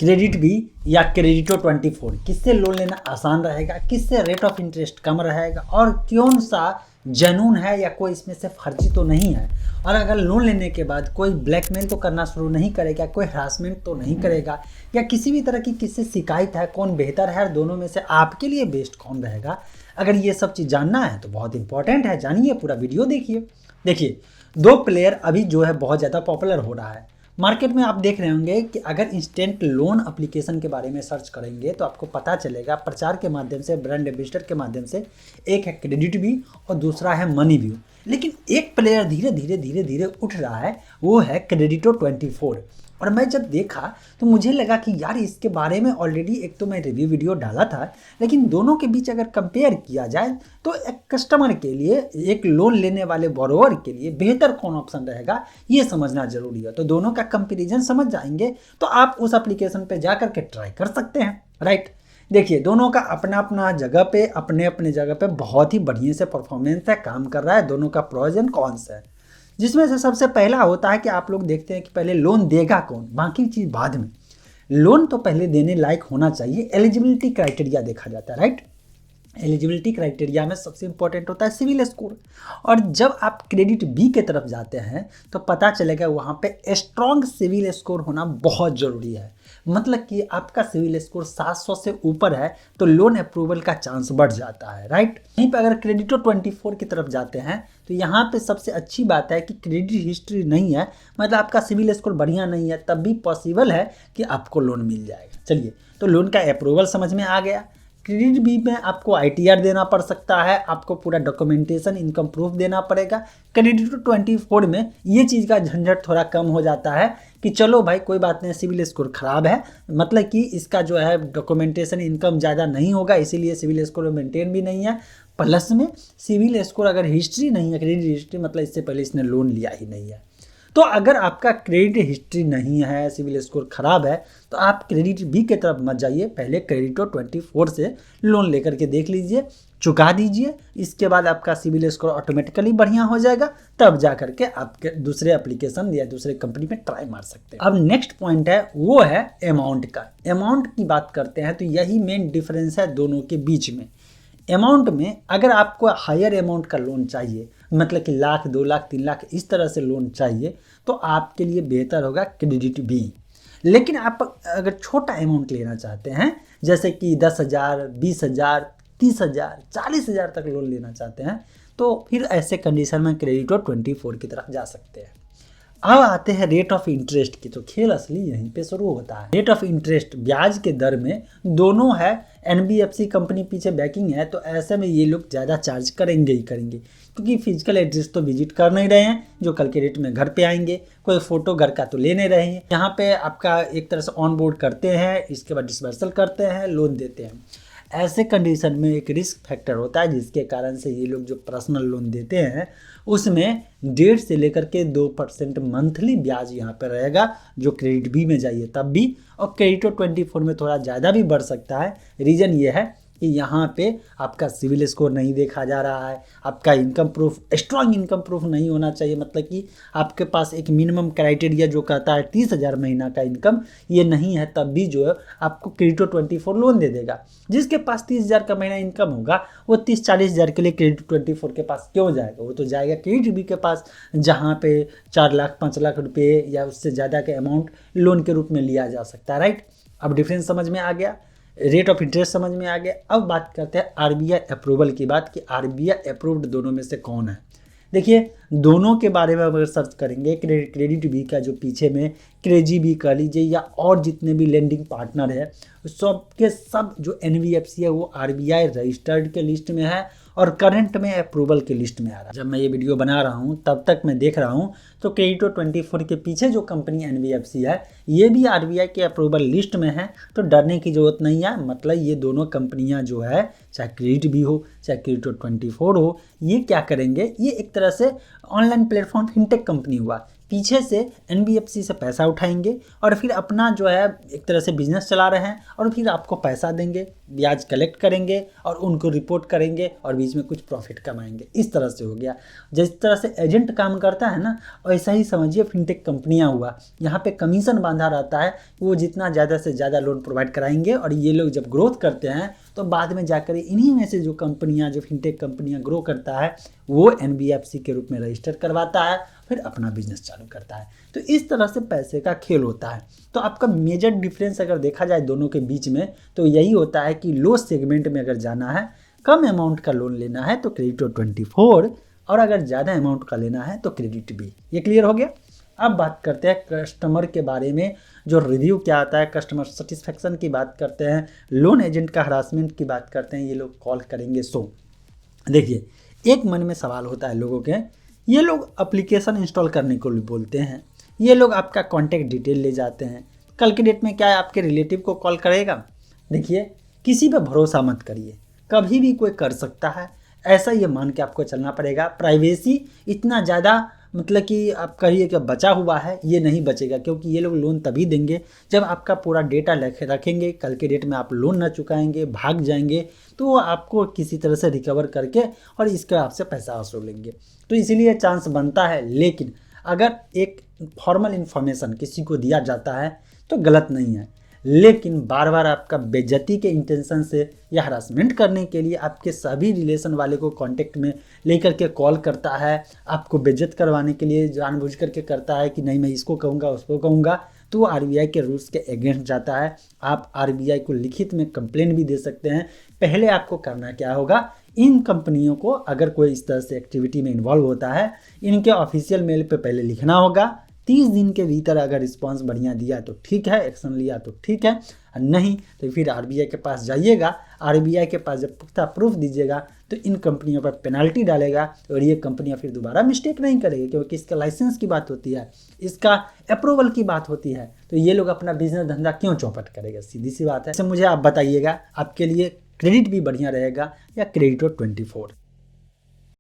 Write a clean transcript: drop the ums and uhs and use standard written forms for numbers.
Credit B या क्रेडिटो 24 किससे loan लेना आसान रहेगा, किससे रेट ऑफ इंटरेस्ट कम रहेगा और कौन सा जनून है या कोई इसमें से फर्जी तो नहीं है, और अगर लोन लेने के बाद कोई ब्लैकमेल तो करना शुरू नहीं करेगा, कोई हरासमेंट तो नहीं करेगा या किसी भी तरह की किससे शिकायत है, कौन बेहतर है और दोनों में से आपके लिए बेस्ट कौन रहेगा। अगर ये सब चीज़ जानना है तो बहुत इंपॉर्टेंट है, जानिए, पूरा वीडियो देखिए। देखिए, दो प्लेयर अभी जो है बहुत ज़्यादा पॉपुलर हो रहा है मार्केट में। आप देख रहे होंगे कि अगर इंस्टेंट लोन एप्लीकेशन के बारे में सर्च करेंगे तो आपको पता चलेगा प्रचार के माध्यम से, ब्रांड एम्बेसडर के माध्यम से, एक है क्रेडिट भी और दूसरा है मनी व्यू। लेकिन एक प्लेयर धीरे धीरे धीरे धीरे उठ रहा है, वो है क्रेडिटो 24। और मैं जब देखा तो मुझे लगा कि यार इसके बारे में ऑलरेडी एक तो मैं रिव्यू वीडियो डाला था, लेकिन दोनों के बीच अगर कंपेयर किया जाए तो एक कस्टमर के लिए, एक लोन लेने वाले बोरोवर के लिए बेहतर कौन ऑप्शन रहेगा ये समझना जरूरी है। तो दोनों का कंपैरिजन समझ जाएंगे तो आप उस एप्लीकेशन पे जा करके ट्राई कर सकते हैं, राइट। देखिए, दोनों का अपना अपना जगह पे, अपने अपने जगह पे बहुत ही बढ़िया से परफॉर्मेंस है, काम कर रहा है। दोनों का प्रोज एंड कॉन्स है, जिसमें से सबसे पहला होता है कि आप लोग देखते हैं कि पहले लोन देगा कौन, बाकी चीज़ बाद में। लोन तो पहले देने लायक होना चाहिए, एलिजिबिलिटी क्राइटेरिया देखा जाता है, राइट। एलिजिबिलिटी क्राइटेरिया में सबसे इंपॉर्टेंट होता है सिविल स्कोर। और जब आप क्रेडिट बी के तरफ जाते हैं तो पता चलेगा वहाँ पे स्ट्रॉन्ग सिविल स्कोर होना बहुत ज़रूरी है। मतलब कि आपका सिविल स्कोर 700 से ऊपर है तो लोन अप्रूवल का चांस बढ़ जाता है, राइट। वहीं पर अगर क्रेडिटो 24 की तरफ जाते हैं तो यहाँ पे सबसे अच्छी बात है कि क्रेडिट हिस्ट्री नहीं है, मतलब आपका सिविल स्कोर बढ़िया नहीं है, तब भी पॉसिबल है कि आपको लोन मिल जाएगा। चलिए, तो लोन का अप्रूवल समझ में आ गया। क्रेडिट बी में आपको ITR देना पड़ सकता है, आपको पूरा डॉक्यूमेंटेशन, इनकम प्रूफ देना पड़ेगा। क्रेडिट 24 में ये चीज़ का झंझट थोड़ा कम हो जाता है कि चलो भाई कोई बात नहीं, सिविल स्कोर खराब है, मतलब कि इसका जो है डॉक्यूमेंटेशन, इनकम ज़्यादा नहीं होगा, इसीलिए सिविल स्कोर मेंटेन भी नहीं है। प्लस में सिविल स्कोर अगर हिस्ट्री नहीं है, क्रेडिट हिस्ट्री मतलब इससे पहले इसने लोन लिया ही नहीं है। तो अगर आपका क्रेडिट हिस्ट्री नहीं है, सिविल स्कोर खराब है, तो आप क्रेडिट बी की तरफ मत जाइए, पहले क्रेडिटो 24 से लोन लेकर के देख लीजिए, चुका दीजिए। इसके बाद आपका सिविल स्कोर ऑटोमेटिकली बढ़िया हो जाएगा, तब जा करके आपके दूसरे एप्लीकेशन या दूसरे कंपनी में ट्राई मार सकते हैं। अब नेक्स्ट पॉइंट है, वो है अमाउंट का। अमाउंट की बात करते हैं तो यही मेन डिफरेंस है दोनों के बीच में। अमाउंट में अगर आपको हायर अमाउंट का लोन चाहिए, मतलब कि 1,00,000, 2,00,000, 3,00,000 इस तरह से लोन चाहिए, तो आपके लिए बेहतर होगा क्रेडिट बी। लेकिन आप अगर छोटा अमाउंट लेना चाहते हैं, जैसे कि 10,000, 20,000, 30,000, 40,000 तक लोन लेना चाहते हैं, तो फिर ऐसे कंडीशन में क्रेडिटो 24 की तरफ जा सकते हैं। अब आते हैं रेट ऑफ इंटरेस्ट की, तो खेल असली यहीं पे शुरू होता है। रेट ऑफ इंटरेस्ट, ब्याज के दर में दोनों है, NBFC कंपनी पीछे बैकिंग है, तो ऐसे में ये लोग ज़्यादा चार्ज करेंगे ही करेंगे, क्योंकि फिजिकल एड्रेस तो विजिट कर नहीं रहे हैं जो कल के डेट में घर पे आएंगे, कोई फोटो घर का तो ले नहीं रहे हैं। यहाँ पे आपका एक तरह से ऑन बोर्ड करते हैं, इसके बाद डिसबर्सल करते हैं, लोन देते हैं। ऐसे कंडीशन में एक रिस्क फैक्टर होता है, जिसके कारण से ये लोग जो पर्सनल लोन देते हैं उसमें 1.5 से लेकर के 2% मंथली ब्याज यहाँ पर रहेगा, जो क्रेडिट बी में जाइए तब भी, और क्रेडिटो 24 में थोड़ा ज़्यादा भी बढ़ सकता है। रीज़न ये है कि यहाँ पे आपका सिविल स्कोर नहीं देखा जा रहा है, आपका income proof, strong income proof नहीं होना चाहिए, मतलब कि आपके पास एक मिनिमम क्राइटेरिया जो कहता है 30,000 महीना का इनकम, ये नहीं है, तब भी जो है आपको क्रेडिटो 24 लोन दे देगा। जिसके पास 30,000 का महीना इनकम होगा वो 30-40,000 के लिए क्रेडिट 24 के पास क्यों जाएगा, वो तो जाएगा क्रेडिट बी के पास, जहाँ पे 4,00,000, 5,00,000 रुपये या उससे ज़्यादा के अमाउंट लोन के रूप में लिया जा सकता है, राइट। अब डिफरेंस समझ में आ गया, रेट ऑफ इंटरेस्ट समझ में आ गया। अब बात करते हैं RBI अप्रूवल की बात, कि RBI अप्रूव्ड दोनों में से कौन है। देखिए, दोनों के बारे में अगर सर्च करेंगे, क्रेडिट बी का जो पीछे में क्रेजी बी कह लीजिए या और जितने भी लेंडिंग पार्टनर है, सब के सब जो NBFC है वो RBI रजिस्टर्ड के लिस्ट में है और करंट में अप्रूवल के लिस्ट में आ रहा है। जब मैं ये वीडियो बना रहा हूँ तब तक मैं देख रहा हूँ तो क्रेडिटो 24 के पीछे जो कंपनी NBFC है ये भी RBI के अप्रूवल लिस्ट में है, तो डरने की ज़रूरत नहीं है। मतलब ये दोनों कंपनियाँ जो है, चाहे क्रेडिट भी हो चाहे क्रेडिटो 24 हो, ये क्या करेंगे, ये एक तरह से ऑनलाइन प्लेटफॉर्म फिनटेक कंपनी हुआ, पीछे से NBFC से पैसा उठाएंगे और फिर अपना जो है एक तरह से बिजनेस चला रहे हैं और फिर आपको पैसा देंगे, ब्याज कलेक्ट करेंगे और उनको रिपोर्ट करेंगे और बीच में कुछ प्रॉफिट कमाएंगे। इस तरह से हो गया। जिस तरह से एजेंट काम करता है ना, वैसा ही समझिए फिनटेक कंपनियां हुआ। यहाँ पे कमीशन बांधा रहता है, वो जितना ज़्यादा से ज़्यादा लोन प्रोवाइड कराएंगे और ये लोग जब ग्रोथ करते हैं तो बाद में जाकर इन्हीं में से जो कंपनियां, जो फिनटेक कंपनियां ग्रो करता है वो NBFC के रूप में रजिस्टर करवाता है, फिर अपना बिजनेस चालू करता है। तो इस तरह से पैसे का खेल होता है। तो आपका मेजर डिफरेंस अगर देखा जाए दोनों के बीच में तो यही होता है कि लो सेगमेंट में अगर जाना है, कम अमाउंट का लोन लेना है तो क्रेडिट 24, और अगर ज़्यादा अमाउंट का लेना है तो क्रेडिट B। ये क्लियर हो गया। अब बात करते हैं कस्टमर के बारे में, जो रिव्यू क्या आता है, कस्टमर सेटिस्फेक्शन की बात करते हैं, लोन एजेंट का हरासमेंट की बात करते हैं। ये लोग कॉल करेंगे। सो देखिए, एक मन में सवाल होता है लोगों के, ये लोग एप्लीकेशन इंस्टॉल करने को बोलते हैं, ये लोग आपका कॉन्टैक्ट डिटेल ले जाते हैं, कल के डेट में क्या है आपके रिलेटिव को कॉल करेगा? देखिए, किसी पे भरोसा मत करिए, कभी भी कोई कर सकता है, ऐसा ये मान के आपको चलना पड़ेगा। प्राइवेसी इतना ज़्यादा मतलब कि आप कहिए कि बचा हुआ है, ये नहीं बचेगा, क्योंकि ये लोग लोन तभी देंगे जब आपका पूरा डेटा रखेंगे। कल के डेट में आप लोन ना चुकाएंगे, भाग जाएंगे, तो वो आपको किसी तरह से रिकवर करके और इसका आपसे पैसा वसूल लेंगे। तो इसीलिए चांस बनता है। लेकिन अगर एक फॉर्मल इन्फॉर्मेशन किसी को दिया जाता है तो गलत नहीं है, लेकिन बार बार आपका बेइज्जती के इंटेंशन से या हरासमेंट करने के लिए आपके सभी रिलेशन वाले को कांटेक्ट में लेकर के कॉल करता है, आपको बेइज्जत करवाने के लिए जानबूझ करके करता है कि नहीं मैं इसको कहूँगा उसको कहूँगा, तो वो RBI के रूल्स के अगेंस्ट जाता है। आप RBI को लिखित में कंप्लेंट भी दे सकते हैं। पहले आपको करना क्या होगा, इन कंपनियों को अगर कोई इस तरह से एक्टिविटी में इन्वॉल्व होता है, इनके ऑफिशियल मेल पे पहले लिखना होगा। 30 दिन के भीतर अगर रिस्पांस बढ़िया दिया तो ठीक है, एक्शन लिया तो ठीक है, नहीं तो फिर RBI के पास जाइएगा। RBI के पास जब पुख्ता प्रूफ दीजिएगा तो इन कंपनियों पर पेनल्टी डालेगा और ये कंपनियां फिर दोबारा मिस्टेक नहीं करेगी, क्योंकि इसका लाइसेंस की बात होती है, इसका अप्रूवल की बात होती है। तो ये लोग अपना बिजनेस धंधा क्यों चौपट करेगा? सीधी सी बात है। मुझे आप बताइएगा, आपके लिए क्रेडिट भी बढ़िया रहेगा या क्रेडिट 24?